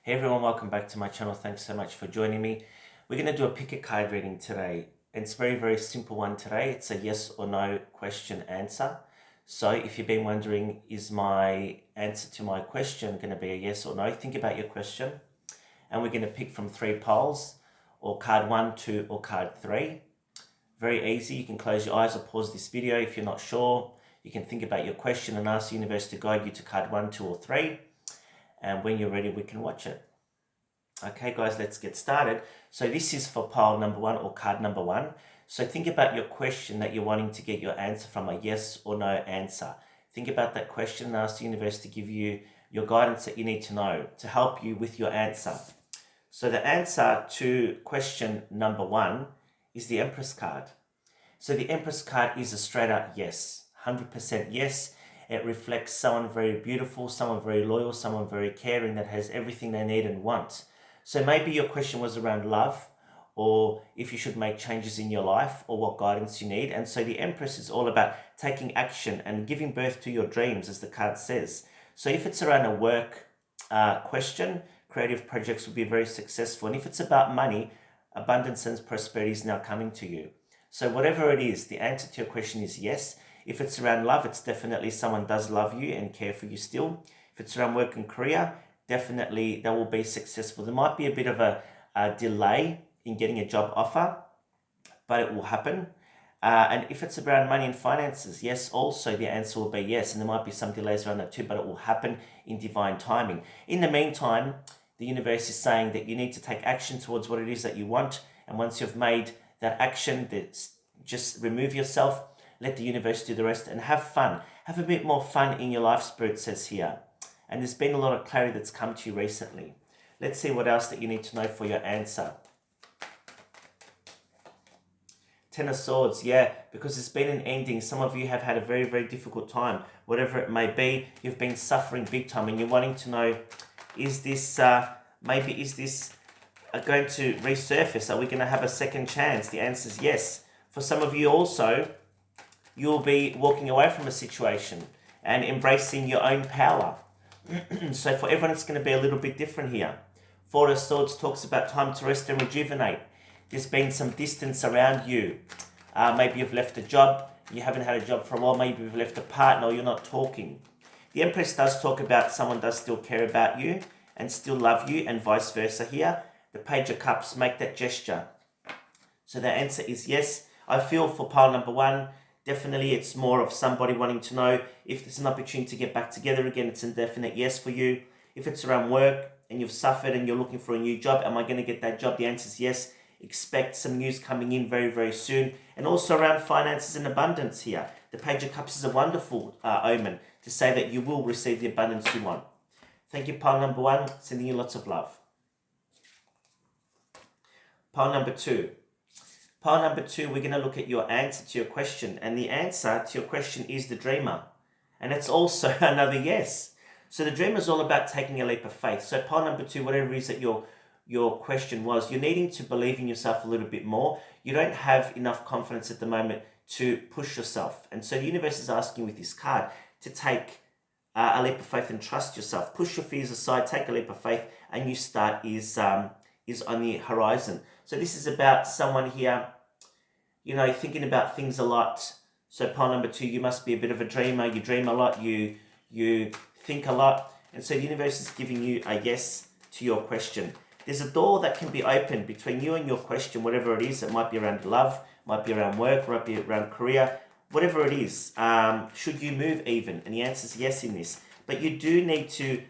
Hey everyone, welcome back to my channel. Thanks so much for joining me. We're going to do a pick a card reading today. It's a very simple one today. It's a yes or no question answer. So if you've been wondering, is my answer to my question going to be a yes or no? Think about your question. And we're going to pick from 3 piles, or card 1, 2, or card 3. Very easy. You can close your eyes or pause this video if you're not sure. You can think about your question and ask the universe to guide you to card 1, 2, or 3. And when you're ready, we can watch it. Okay, guys, let's get started. So this is for pile number 1 or card number 1. So think about your question that you're wanting to get your answer from, a yes or no answer. Think about that question and ask the universe to give you your guidance that you need to know to help you with your answer. So the answer to question number 1 is the Empress card. So the Empress card is a straight up yes, 100% yes. It reflects someone very beautiful, someone very loyal, someone very caring that has everything they need and want. So maybe your question was around love, or if you should make changes in your life, or what guidance you need. And so the Empress is all about taking action and giving birth to your dreams, as the card says. So if it's around a work question, creative projects will be very successful. And if it's about money, abundance and prosperity is now coming to you. So whatever it is, the answer to your question is yes. If it's around love, it's definitely someone does love you and care for you still. If it's around work and career, definitely they will be successful. There might be a bit of a delay in getting a job offer, but it will happen. And if it's around money and finances, yes, also the answer will be yes. And there might be some delays around that too, but it will happen in divine timing. In the meantime, the universe is saying that you need to take action towards what it is that you want. And once you've made that action, just remove yourself, let the universe do the rest, and have fun. Have a bit more fun in your life, Spirit says here. And there's been a lot of clarity that's come to you recently. Let's see what else that you need to know for your answer. 10 of Swords, yeah, because it's been an ending. Some of you have had a very difficult time. Whatever it may be, you've been suffering big time, and you're wanting to know, is this going to resurface? Are we going to have a second chance? The answer is yes. For some of you also, you'll be walking away from a situation and embracing your own power. So for everyone, it's going to be a little bit different here. 4 of Swords talks about time to rest and rejuvenate. There's been some distance around you. Maybe you've left a job, you haven't had a job for a while, maybe you've left a partner, or you're not talking. The Empress does talk about someone does still care about you and still love you, and vice versa here. The Page of Cups, make that gesture. So the answer is yes. I feel for pile number 1, definitely it's more of somebody wanting to know if there's an opportunity to get back together again. It's a definite yes for you. If it's around work and you've suffered and you're looking for a new job, am I going to get that job? The answer is yes. Expect some news coming in very soon. And also around finances and abundance here. The Page of Cups is a wonderful omen to say that you will receive the abundance you want. Thank you, pile number 1. Sending you lots of love. Pile number 2. Pile number 2, we're going to look at your answer to your question. And the answer to your question is the Dreamer. And it's also another yes. So the Dreamer is all about taking a leap of faith. So pile number 2, whatever it is that your question was, you're needing to believe in yourself a little bit more. You don't have enough confidence at the moment to push yourself. And so the universe is asking with this card to take a leap of faith and trust yourself. Push your fears aside, take a leap of faith, and new start is on the horizon. So this is about someone here, thinking about things a lot. So pile number 2, you must be a bit of a dreamer. You dream a lot, you think a lot. And so the universe is giving you a yes to your question. There's a door that can be opened between you and your question, whatever it is. It might be around love, might be around work, might be around career, whatever it is. Should you move even? And the answer is yes in this. But you do need to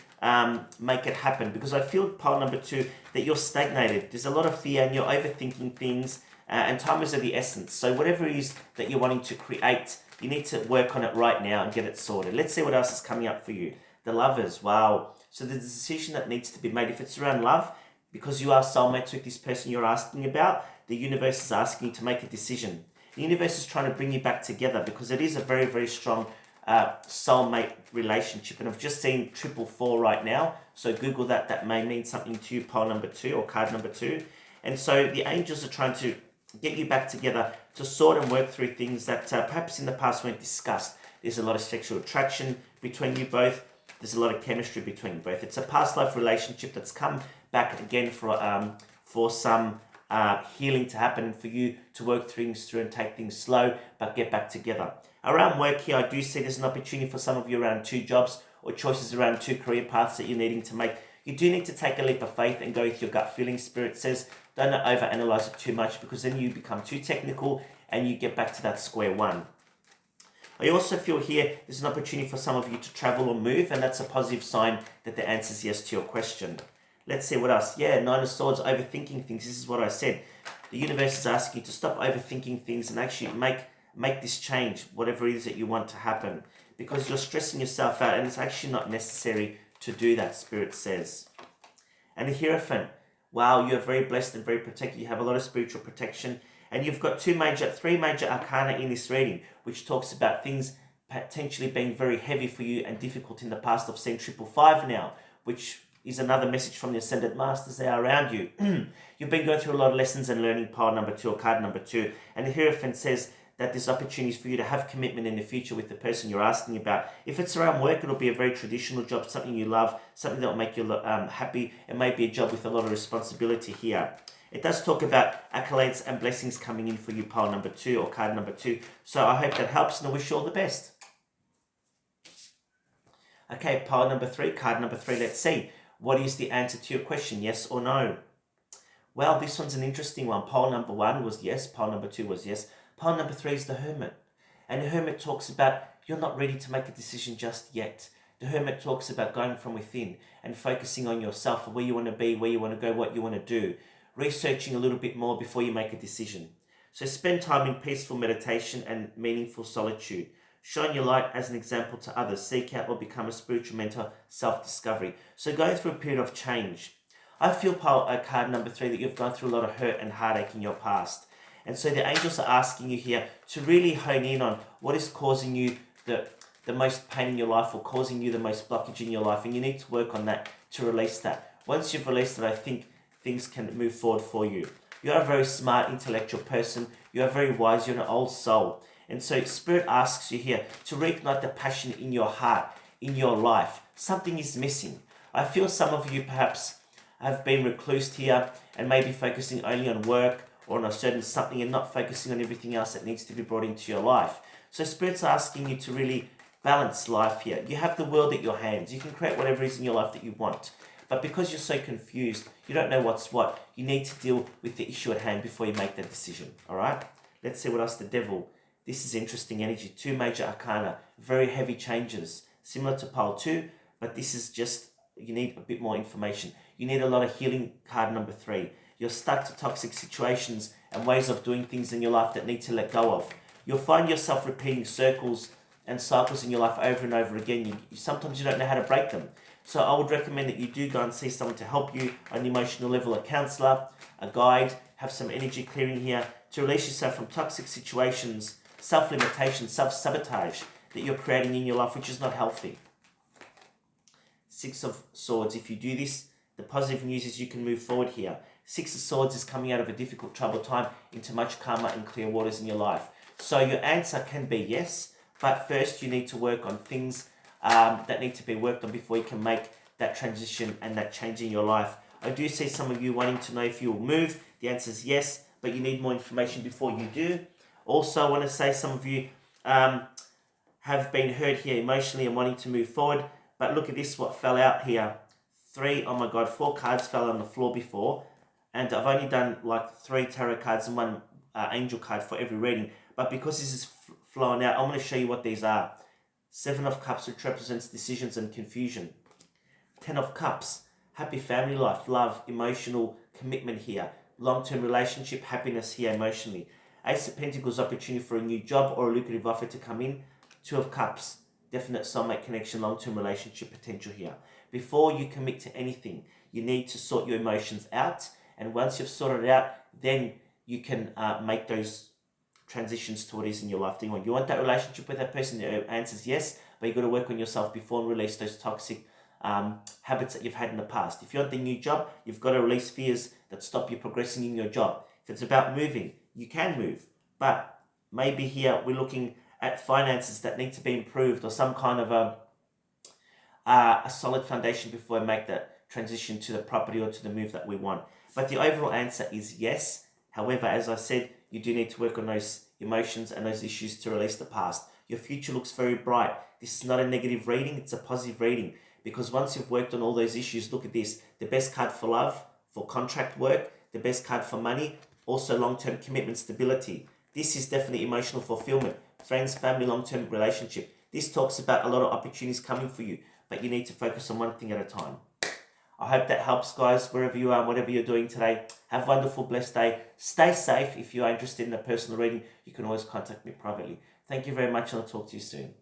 make it happen, because I feel pile number 2 that you're stagnated. There's a lot of fear and you're overthinking things, and time is of the essence. So whatever it is that you're wanting to create, you need to work on it right now and get it sorted. Let's see what else is coming up for you. The Lovers, wow. So there's a decision that needs to be made. If it's around love, because you are soulmates with this person you're asking about, the universe is asking you to make a decision. The universe is trying to bring you back together, because it is a very strong soulmate relationship. And I've just seen 444 right now. So Google that. That may mean something to you, pile number 2 or card number 2. And so the angels are trying to get you back together to sort and work through things that perhaps in the past weren't discussed. There's a lot of sexual attraction between you both. there's a lot of chemistry between you both. It's a past life relationship that's come back again for some healing to happen and for you to work things through and take things slow, but get back together. Around work here, I do see there's an opportunity for some of you around 2 jobs or choices around 2 career paths that you're needing to make. You do need to take a leap of faith and go with your gut feeling. Spirit says, don't overanalyze it too much, because then you become too technical and you get back to that square one. I also feel here there's an opportunity for some of you to travel or move, and that's a positive sign that the answer is yes to your question. Let's see what else. Yeah, 9 of Swords, overthinking things. This is what I said. The universe is asking you to stop overthinking things and actually make this change, whatever it is that you want to happen, because you're stressing yourself out and it's actually not necessary to do that, Spirit says. And the Hierophant, wow, you're very blessed and very protected. You have a lot of spiritual protection, and you've got 3 major arcana in this reading, which talks about things potentially being very heavy for you and difficult in the past. I've seen 555 now, which is another message from the Ascended Masters. They are around you. You've been going through a lot of lessons and learning, pile number 2 or card number 2. And the Hierophant says that there's opportunities for you to have commitment in the future with the person you're asking about. If it's around work, it'll be a very traditional job, something you love, something that will make you happy. It may be a job with a lot of responsibility here. It does talk about accolades and blessings coming in for you, pile number 2 or card number 2. So I hope that helps, and I wish you all the best. Okay, pile number 3, card number 3. Let's see. What is the answer to your question, yes or no? Well, this one's an interesting one. Pile number 1 was yes. Pile number 2 was yes. Pile number 3 is the Hermit. And the Hermit talks about you're not ready to make a decision just yet. The Hermit talks about going from within and focusing on yourself, where you want to be, where you want to go, what you want to do. Researching a little bit more before you make a decision. So spend time in peaceful meditation and meaningful solitude. Shine your light as an example to others. Seek out or become a spiritual mentor, self-discovery. So going through a period of change. I feel, card number 3, that you've gone through a lot of hurt and heartache in your past. And so the angels are asking you here to really hone in on what is causing you the most pain in your life, or causing you the most blockage in your life. And you need to work on that to release that. Once you've released it, I think things can move forward for you. You are a very smart, intellectual person. You are very wise. You're an old soul. And so Spirit asks you here to reignite the passion in your heart, in your life. Something is missing. I feel some of you perhaps have been reclused here and maybe focusing only on work or on a certain something and not focusing on everything else that needs to be brought into your life. So Spirit's asking you to really balance life here. You have the world at your hands. You can create whatever is in your life that you want. But because you're so confused, you don't know what's what, you need to deal with the issue at hand before you make that decision. All right? Let's see what else. The Devil. This is interesting energy. 2 major arcana. Very heavy changes. Similar to pile 2, but this is just, you need a bit more information. You need a lot of healing, card number 3. You're stuck to toxic situations and ways of doing things in your life that need to let go of. You'll find yourself repeating circles and cycles in your life over and over again. Sometimes you don't know how to break them. So I would recommend that you do go and see someone to help you on an emotional level, a counselor, a guide, have some energy clearing here to release yourself from toxic situations, self-limitation, self-sabotage that you're creating in your life, which is not healthy. 6 of Swords. If you do this, the positive news is you can move forward here. 6 of Swords is coming out of a difficult, troubled time into much calmer and clear waters in your life. So your answer can be yes, but first you need to work on things that need to be worked on before you can make that transition and that change in your life. I do see some of you wanting to know if you will move. The answer is yes, but you need more information before you do. Also, I want to say some of you have been hurt here emotionally and wanting to move forward. But look at this, what fell out here. 3, oh my God, 4 cards fell on the floor before. And I've only done like 3 tarot cards and 1 angel card for every reading. But because this is flowing out, I'm going to show you what these are. 7 of Cups, which represents decisions and confusion. 10 of Cups, happy family life, love, emotional commitment here. Long-term relationship, happiness here emotionally. Ace of Pentacles, opportunity for a new job or a lucrative offer to come in. 2 of Cups, definite soulmate connection, long-term relationship potential here. Before you commit to anything, you need to sort your emotions out. And once you've sorted it out, then you can make those transitions to what is in your life. You want that relationship with that person? The answer is yes, but you've got to work on yourself before and release those toxic habits that you've had in the past. If you want the new job, you've got to release fears that stop you progressing in your job. If it's about moving, you can move, but maybe here we're looking at finances that need to be improved, or some kind of a solid foundation before we make the transition to the property or to the move that we want. But the overall answer is yes. However, as I said, you do need to work on those emotions and those issues to release the past. Your future looks very bright. This is not a negative reading, it's a positive reading. Because once you've worked on all those issues, look at this. The best card for love, for contract work, the best card for money, also long-term commitment, stability. This is definitely emotional fulfillment. Friends, family, long-term relationship. This talks about a lot of opportunities coming for you, but you need to focus on one thing at a time. I hope that helps, guys, wherever you are, whatever you're doing today. Have a wonderful, blessed day. Stay safe. If you are interested in a personal reading, you can always contact me privately. Thank you very much, and I'll talk to you soon.